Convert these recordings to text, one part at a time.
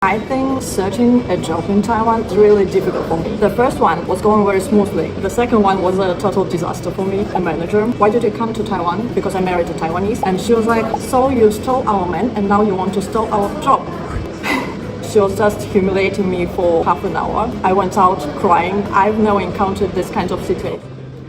I think searching a job in Taiwan is really difficult for me. The first one was going very smoothly. The second one was a total disaster for me. A manager, why did you come to Taiwan? Because I married a Taiwanese. And she was like, so you stole our man and now you want to steal our job. She was just humiliating me for half an hour. I went out crying. I've never encountered this kind of situation.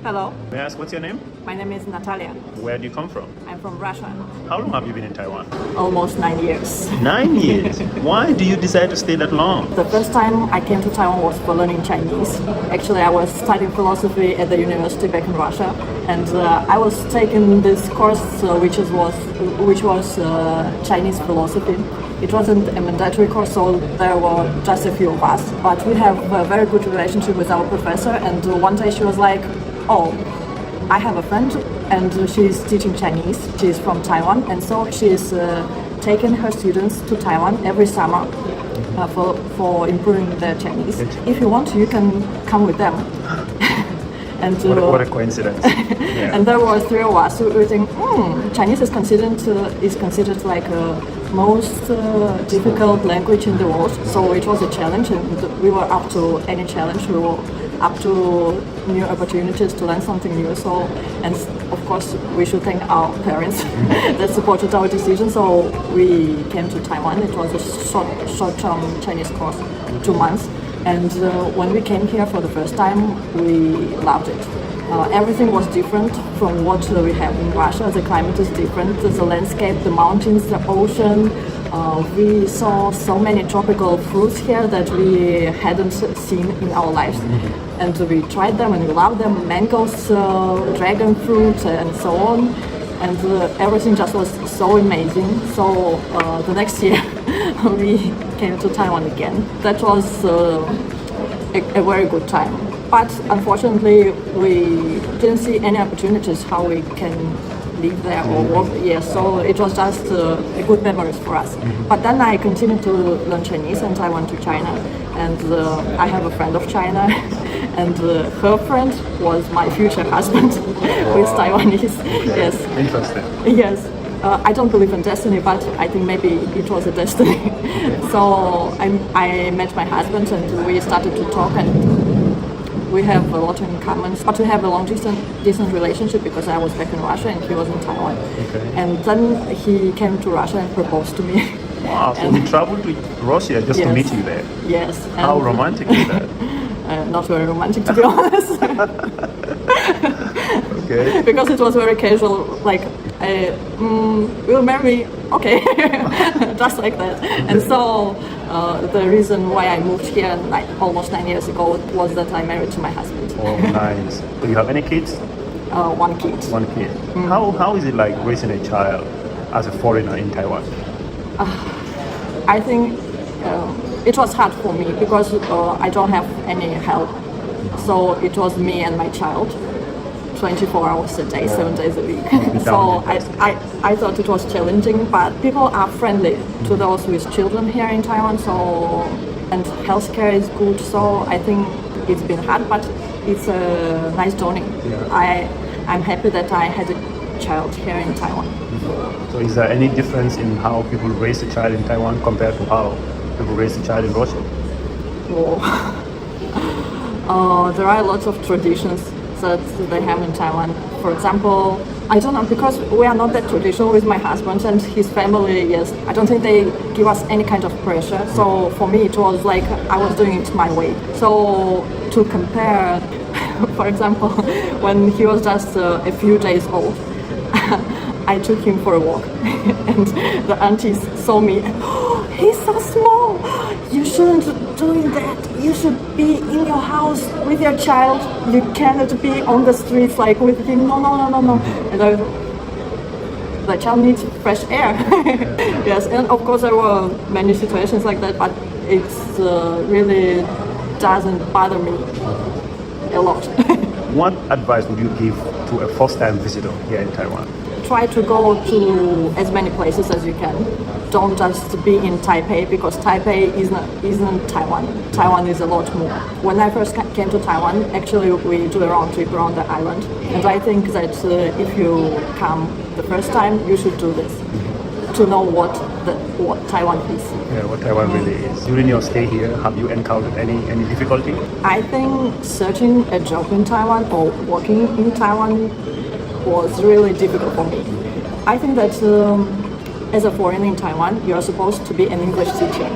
Hello. May I ask what's your name? My name is Natalia. Where do you come from? I'm from Russia. How long have you been in Taiwan? Almost 9 years. 9 years? Why do you decide to stay that long? The first time I came to Taiwan was for learning Chinese. Actually, I was studying philosophy at the university back in Russia, and I was taking this course which was Chinese philosophy. It wasn't a mandatory course, so there were just a few of us. But we have a very good relationship with our professor, and one day she was like, oh, I have a friend and she's teaching Chinese. She's from Taiwan, and so she's taking her students to Taiwan every summer for improving their Chinese. If you want, you can come with them. And what a coincidence. Yeah. And there were three of us who think, Chinese is considered like most difficult language in the world. So it was a challenge, and we were up to any challenge. We were up to new opportunities to learn something new. So, and of course, we should thank our parents that supported our decision. So we came to Taiwan. It was a short-term Chinese course, 2 months. And when we came here for the first time, we loved it. Everything was different from what we have in Russia. The climate is different. The landscape, the mountains, the ocean. We saw so many tropical fruits here that we hadn't seen in our lives. And we tried them and we loved them. Mangoes, dragon fruit, and so on. And everything just was so amazing. So the next year we came to Taiwan again. That was a very good time. But unfortunately, we didn't see any opportunities how we can live there or work. Yeah, so it was just a good memories for us. But then I continued to learn Chinese, and I went to China. And I have a friend of China, and her friend was my future husband, who is Taiwanese. Yes. Interesting. Yes. I don't believe in destiny, but I think maybe it was a destiny. So I met my husband, and we started to talk, and we have a lot in common. But we have a long distance relationship because I was back in Russia and he was in Taiwan. Okay. And then he came to Russia and proposed to me. Wow, so he traveled to Russia just to meet you there? Yes. How romantic is that? Not very romantic, to be honest. Okay. Because it was very casual, like, will marry me? Okay. Just like that. And so the reason why I moved here like almost 9 years ago was that I married to my husband. Oh, nice. Do you have any kids? One kid. One kid. How is it like raising a child as a foreigner in Taiwan? I think it was hard for me because I don't have any help. So it was me and my child, 24 hours a day, 7 days a week. So I thought it was challenging, but people are friendly to those with children here in Taiwan. So, and healthcare is good. So I think it's been hard, but it's a nice journey. Yeah. I'm happy that I had a child here in Taiwan. So is there any difference in how people raise a child in Taiwan compared to how people raise a child in Russia? There are lots of traditions that they have in Taiwan. For example, I don't know, because we are not that traditional with my husband and his family. Yes, I don't think they give us any kind of pressure. So for me, it was like I was doing it my way. So to compare, for example, when he was just a few days old, I took him for a walk, and the aunties saw me. Oh, he's so small. You shouldn't doing that. You should be in your house with your child. You cannot be on the streets like with him. No. And the child needs fresh air. Yes, and of course there were many situations like that, but it's really doesn't bother me a lot. What advice would you give to a first-time visitor here in Taiwan? Try to go to as many places as you can. Don't just be in Taipei, because Taipei isn't Taiwan. Taiwan is a lot more. When I first came to Taiwan, actually we do a round trip around the island. And I think that if you come the first time, you should do this. to know what Taiwan is. Yeah, what Taiwan really is. During your stay here, have you encountered any difficulty? I think searching a job in Taiwan or working in Taiwan was really difficult for me. I think that as a foreigner in Taiwan, you're supposed to be an English teacher.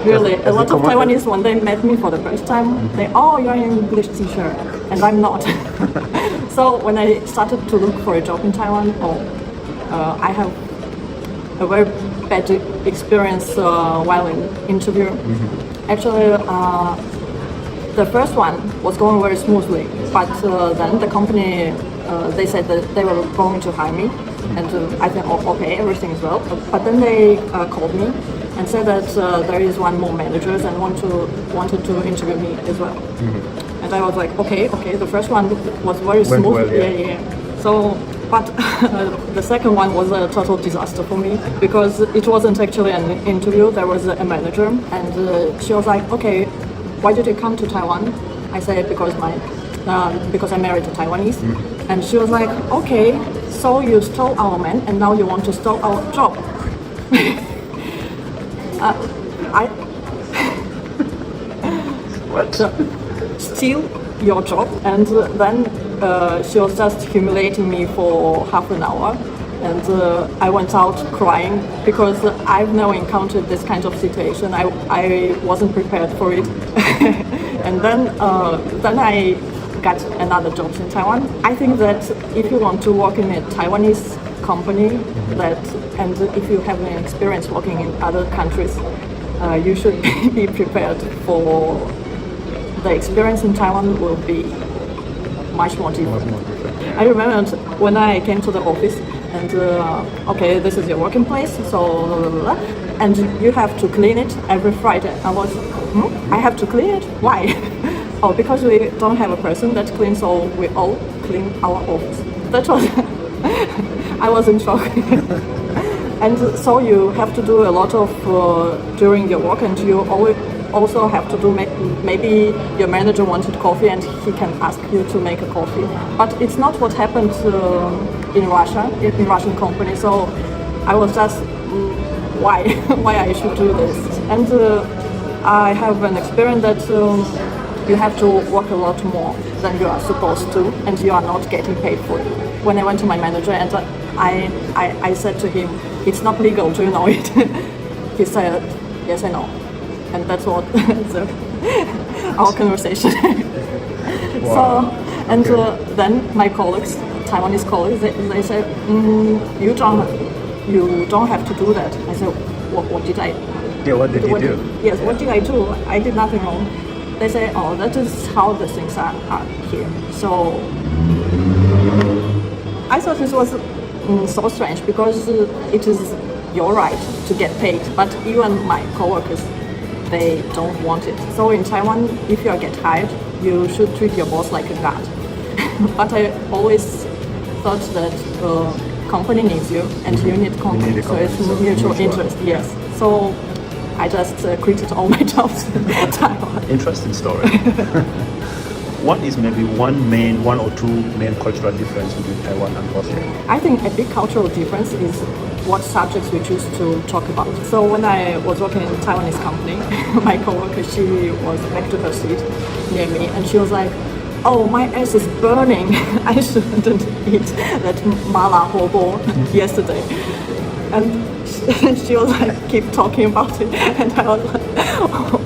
Really, a lot of Taiwanese, when they met me for the first time, they, oh, you're an English teacher, and I'm not. So when I started to look for a job in Taiwan, I have a very bad experience while in interview. Actually, the first one was going very smoothly, but then the company, they said that they were going to hire me, and I think, oh, okay, everything's well. But then they called me and said that there is one more manager and wanted to interview me as well. And I was like, okay, the first one was very smooth. Well, yeah. So, but the second one was a total disaster for me because it wasn't actually an interview. There was a manager, and she was like, okay, why did you come to Taiwan? I said because I married a Taiwanese, and she was like, okay, so you stole our man, and now you want to steal our job. What? Steal your job, and then she was just humiliating me for half an hour, and I went out crying because I've never encountered this kind of situation. I wasn't prepared for it. And then I got another job in Taiwan. I think that if you want to work in a Taiwanese company, and if you have an experience working in other countries, you should be prepared for the experience in Taiwan will be much more different. I remember when I came to the office and okay, this is your working place, so and you have to clean it every Friday. I was, I have to clean it? Why? Oh, because we don't have a person that cleans, so we all clean our office. That was, I was in shock. And so you have to do a lot of during your work, and you always also have to do maybe your manager wanted coffee and he can ask you to make a coffee, but it's not what happened in Russia, in Russian company. So I was just why I should do this. And I have an experience that you have to work a lot more than you are supposed to, and you are not getting paid for it. When I went to my manager and I said to him, it's not legal, do you know it? He said, yes, I know. And that's what our conversation. Wow. So, and then my colleagues, Taiwanese colleagues, they said, you don't have to do that. I said, what did I? Yeah, what did you do? Yes, what did I do? I did nothing wrong. They say, oh, that is how the things are here. So I thought this was so strange because it is your right to get paid, but even my coworkers, they don't want it. So in Taiwan, if you get hired, you should treat your boss like a god. But I always thought that company needs you and you need company, so it's mutual interest. Yes. So I just quitted all my jobs in Taiwan. Interesting story. What is maybe one or two main cultural difference between Taiwan and Russia? I think a big cultural difference is what subjects we choose to talk about. So when I was working in a Taiwanese company, my coworker, she was back to her seat near me, and she was like, oh, my ass is burning. I shouldn't eat that mala hobo yesterday. And she was like, keep talking about it. And I was like, oh,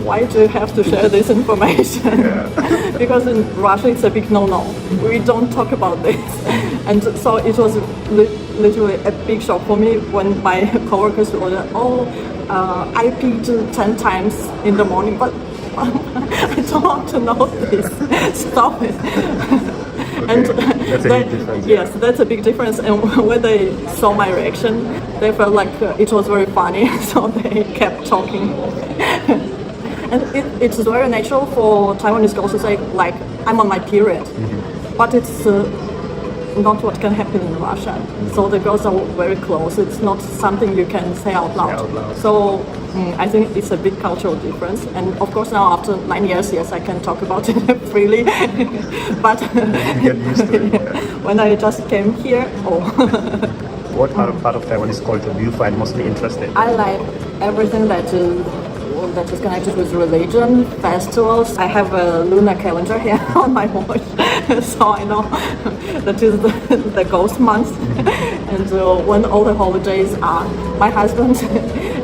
why do you have to share this information? Yeah. Because in Russia it's a big no-no. We don't talk about this. And so it was literally a big shock for me when my coworkers were like, oh, I peed 10 times in the morning, but I don't want to know this. Stop it. And that's a big difference. Yes, that's a big difference. And when they saw my reaction, they felt like it was very funny, so they kept talking. And it's very natural for Taiwanese girls to say, like, I'm on my period. But it's not what can happen in Russia. So the girls are very close. It's not something you can say out loud. So I think it's a big cultural difference. And of course now after 9 years, yes, I can talk about it freely. But you get used to it. When I just came here, What part of Taiwanese culture do you find mostly interesting? I like everything that is connected with religion, festivals. I have a lunar calendar here on my watch, so I know that is the ghost month. And when all the holidays are, my husband,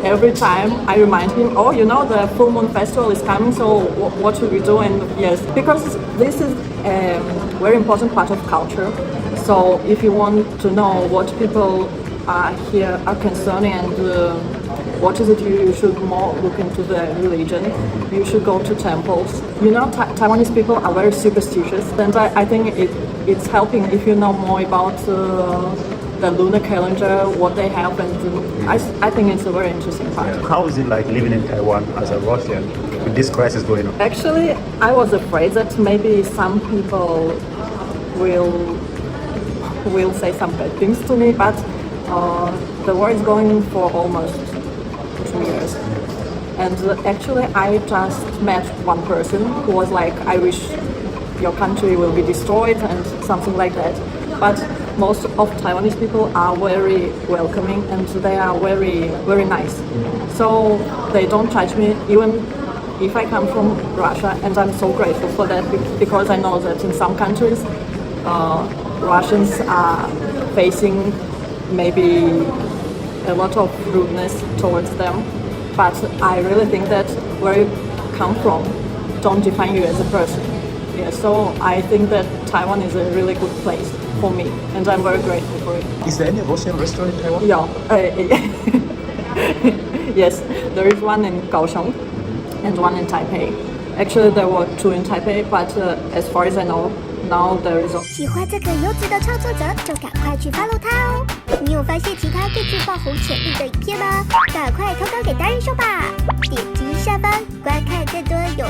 every time I remind him, oh, you know, the full moon festival is coming, so what should we do? And yes, because this is a very important part of culture. So if you want to know what people here are concerning and what is it you should more look into the religion, you should go to temples. You know, Taiwanese people are very superstitious, and I think it's helping if you know more about the lunar calendar, what they have, and I think it's a very interesting part. Yeah. How is it like living in Taiwan as a Russian with this crisis going on? Actually, I was afraid that maybe some people will say some bad things to me, but the war is going for almost 2 years. And actually, I just met one person who was like, I wish your country will be destroyed and something like that. But most of Taiwanese people are very welcoming and they are very, very nice. So they don't judge me even if I come from Russia, and I'm so grateful for that because I know that in some countries Russians are facing maybe a lot of rudeness towards them, but I really think that where you come from don't define you as a person. Yeah, so I think that Taiwan is a really good place for me, and I'm very grateful for it. Is there any Russian restaurant in Taiwan? Yeah, yes, there is one in Kaohsiung and one in Taipei. Actually, there were 2 in Taipei, but as far as I know, now there is a... 喜欢这个优质的创作者，就赶快去 follow 他哦！你有发现其他最具爆红潜力的影片吗？赶快投稿给达人秀吧！点击下方观看更多有